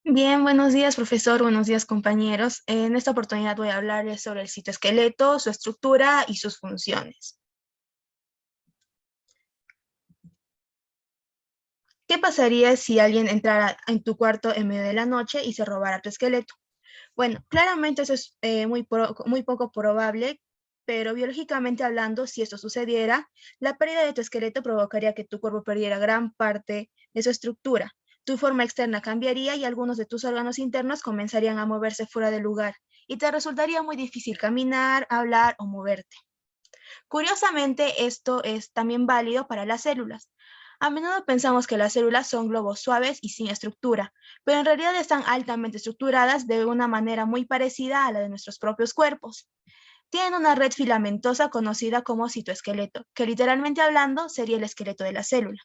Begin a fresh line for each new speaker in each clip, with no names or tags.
Bien, buenos días, profesor. Buenos días, compañeros. En esta oportunidad voy a hablarles sobre el citoesqueleto, su estructura y sus funciones. ¿Qué pasaría si alguien entrara en tu cuarto en medio de la noche y se robara tu esqueleto? Bueno, claramente eso es muy poco probable, pero biológicamente hablando, si esto sucediera, la pérdida de tu esqueleto provocaría que tu cuerpo perdiera gran parte de su estructura. Tu forma externa cambiaría y algunos de tus órganos internos comenzarían a moverse fuera del lugar, y te resultaría muy difícil caminar, hablar o moverte. Curiosamente, esto es también válido para las células. A menudo pensamos que las células son globos suaves y sin estructura, pero en realidad están altamente estructuradas de una manera muy parecida a la de nuestros propios cuerpos. Tienen una red filamentosa conocida como citoesqueleto, que literalmente hablando sería el esqueleto de la célula,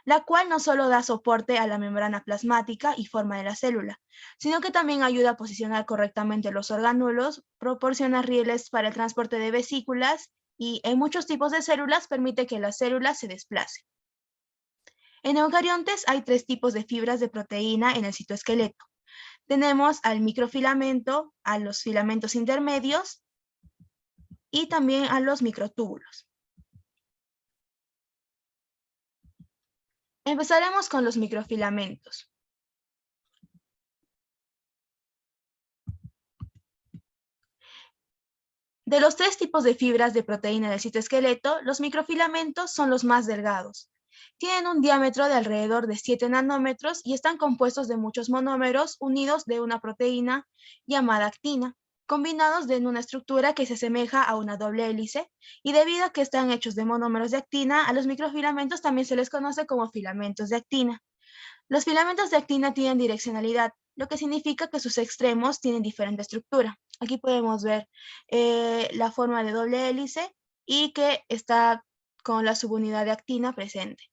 la cual no solo da soporte a la membrana plasmática y forma de la célula, sino que también ayuda a posicionar correctamente los orgánulos, proporciona rieles para el transporte de vesículas y en muchos tipos de células permite que la célula se desplace. En eucariontes hay tres tipos de fibras de proteína en el citoesqueleto. Tenemos al microfilamento, a los filamentos intermedios y también a los microtúbulos. Empezaremos con los microfilamentos. De los tres tipos de fibras de proteína del citoesqueleto, los microfilamentos son los más delgados. Tienen un diámetro de alrededor de 7 nanómetros y están compuestos de muchos monómeros unidos de una proteína llamada actina, combinados en una estructura que se asemeja a una doble hélice, y debido a que están hechos de monómeros de actina, a los microfilamentos también se les conoce como filamentos de actina. Los filamentos de actina tienen direccionalidad, lo que significa que sus extremos tienen diferente estructura. Aquí podemos ver la forma de doble hélice y que está con la subunidad de actina presente.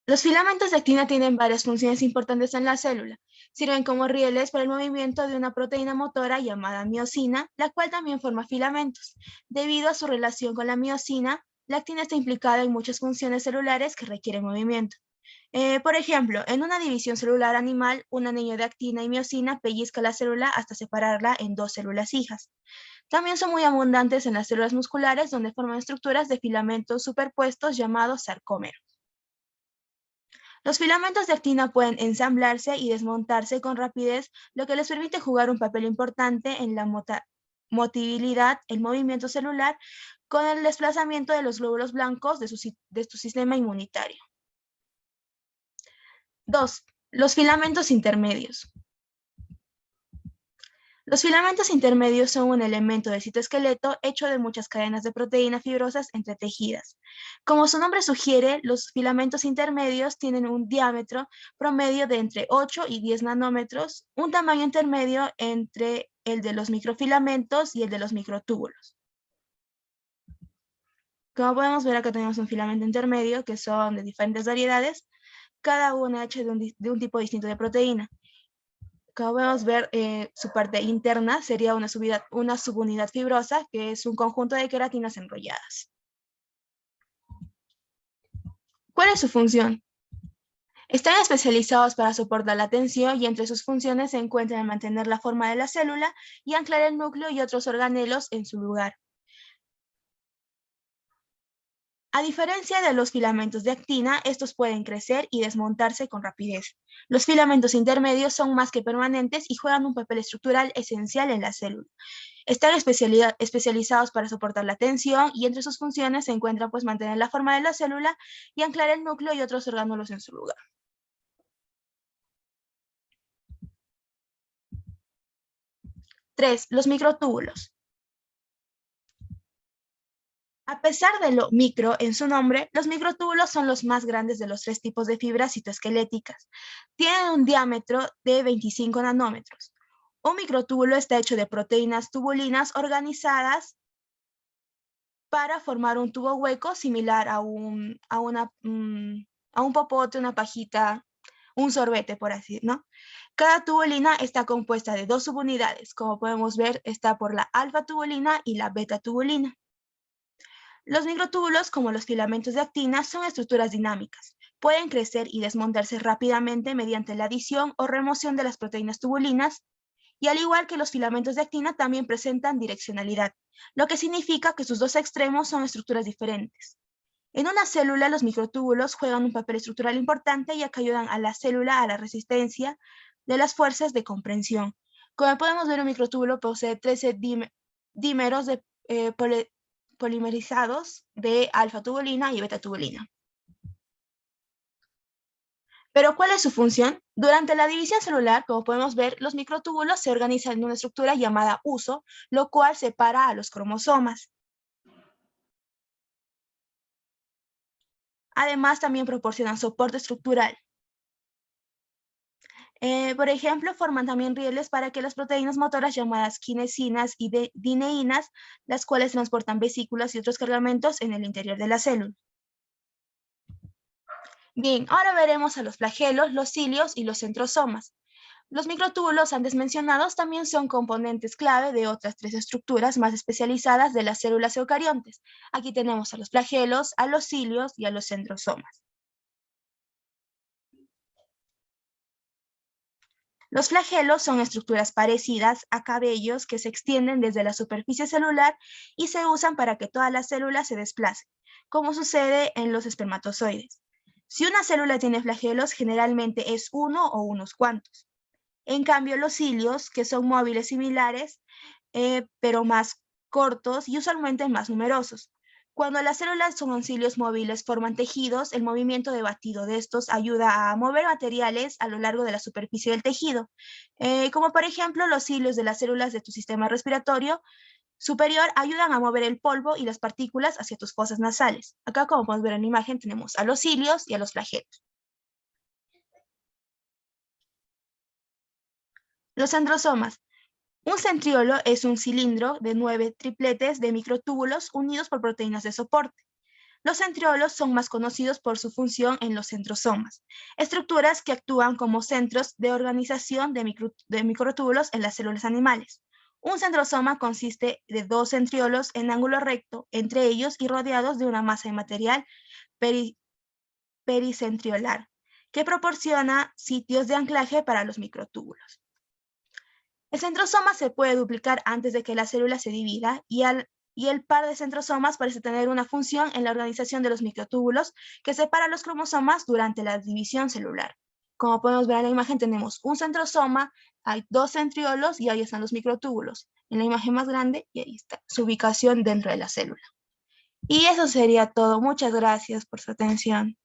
Los filamentos de actina tienen varias funciones importantes en la célula. Sirven como rieles para el movimiento de una proteína motora llamada miosina, la cual también forma filamentos. Debido a su relación con la miosina, la actina está implicada en muchas funciones celulares que requieren movimiento. Por ejemplo, en una división celular animal, un anillo de actina y miosina pellizca la célula hasta separarla en dos células hijas. También son muy abundantes en las células musculares, donde forman estructuras de filamentos superpuestos llamados sarcómeros. Los filamentos de actina pueden ensamblarse y desmontarse con rapidez, lo que les permite jugar un papel importante en la motilidad, el movimiento celular, con el desplazamiento de los glóbulos blancos de su sistema inmunitario. 2. Los filamentos intermedios. Los filamentos intermedios son un elemento del citoesqueleto hecho de muchas cadenas de proteínas fibrosas entretejidas. Como su nombre sugiere, los filamentos intermedios tienen un diámetro promedio de entre 8 y 10 nanómetros, un tamaño intermedio entre el de los microfilamentos y el de los microtúbulos. Como podemos ver, acá tenemos un filamento intermedio que son de diferentes variedades, cada una hecha de un tipo distinto de proteína. Como podemos ver, su parte interna sería una subunidad fibrosa, que es un conjunto de queratinas enrolladas. ¿Cuál es su función? Están especializados para soportar la tensión y entre sus funciones se encuentran mantener la forma de la célula y anclar el núcleo y otros organelos en su lugar. A diferencia de los filamentos de actina, estos pueden crecer y desmontarse con rapidez. Los filamentos intermedios son más que permanentes y juegan un papel estructural esencial en la célula. Están especializados para soportar la tensión y entre sus funciones se encuentran pues mantener la forma de la célula y anclar el núcleo y otros orgánulos en su lugar. 3. Los microtúbulos. A pesar de lo micro en su nombre, los microtúbulos son los más grandes de los tres tipos de fibras citoesqueléticas. Tienen un diámetro de 25 nanómetros. Un microtúbulo está hecho de proteínas tubulinas organizadas para formar un tubo hueco similar a un popote, una pajita, un sorbete, por así, ¿no? Cada tubulina está compuesta de dos subunidades. Como podemos ver, está por la alfa tubulina y la beta tubulina. Los microtúbulos, como los filamentos de actina, son estructuras dinámicas. Pueden crecer y desmontarse rápidamente mediante la adición o remoción de las proteínas tubulinas, y al igual que los filamentos de actina también presentan direccionalidad, lo que significa que sus dos extremos son estructuras diferentes. En una célula, los microtúbulos juegan un papel estructural importante, ya que ayudan a la célula a la resistencia de las fuerzas de comprensión. Como podemos ver, un microtúbulo posee 13 dímeros polimerizados de alfa-tubulina y beta-tubulina. Pero ¿cuál es su función? Durante la división celular, como podemos ver, los microtúbulos se organizan en una estructura llamada huso, lo cual separa a los cromosomas. Además, también proporcionan soporte estructural. Por ejemplo, forman también rieles para que las proteínas motoras llamadas kinesinas y dineínas, las cuales transportan vesículas y otros cargamentos en el interior de la célula. Bien, ahora veremos a los flagelos, los cilios y los centrosomas. Los microtúbulos antes mencionados también son componentes clave de otras tres estructuras más especializadas de las células eucariontes. Aquí tenemos a los flagelos, a los cilios y a los centrosomas. Los flagelos son estructuras parecidas a cabellos que se extienden desde la superficie celular y se usan para que todas las células se desplacen, como sucede en los espermatozoides. Si una célula tiene flagelos, generalmente es uno o unos cuantos. En cambio, los cilios, que son móviles similares, pero más cortos y usualmente más numerosos. Cuando las células son cilios móviles forman tejidos, el movimiento de batido de estos ayuda a mover materiales a lo largo de la superficie del tejido, como por ejemplo los cilios de las células de tu sistema respiratorio superior ayudan a mover el polvo y las partículas hacia tus fosas nasales. Acá, como podemos ver en la imagen, tenemos a los cilios y a los flagelos. Los centrosomas. Un centriolo es un cilindro de 9 tripletes de microtúbulos unidos por proteínas de soporte. Los centriolos son más conocidos por su función en los centrosomas, estructuras que actúan como centros de organización de microtúbulos en las células animales. Un centrosoma consiste de 2 centriolos en ángulo recto entre ellos y rodeados de una masa de material pericentriolar, que proporciona sitios de anclaje para los microtúbulos. El centrosoma se puede duplicar antes de que la célula se divida y el par de centrosomas parece tener una función en la organización de los microtúbulos que separa los cromosomas durante la división celular. Como podemos ver en la imagen, tenemos un centrosoma, hay 2 centriolos y ahí están los microtúbulos. En la imagen más grande, y ahí está su ubicación dentro de la célula. Y eso sería todo. Muchas gracias por su atención.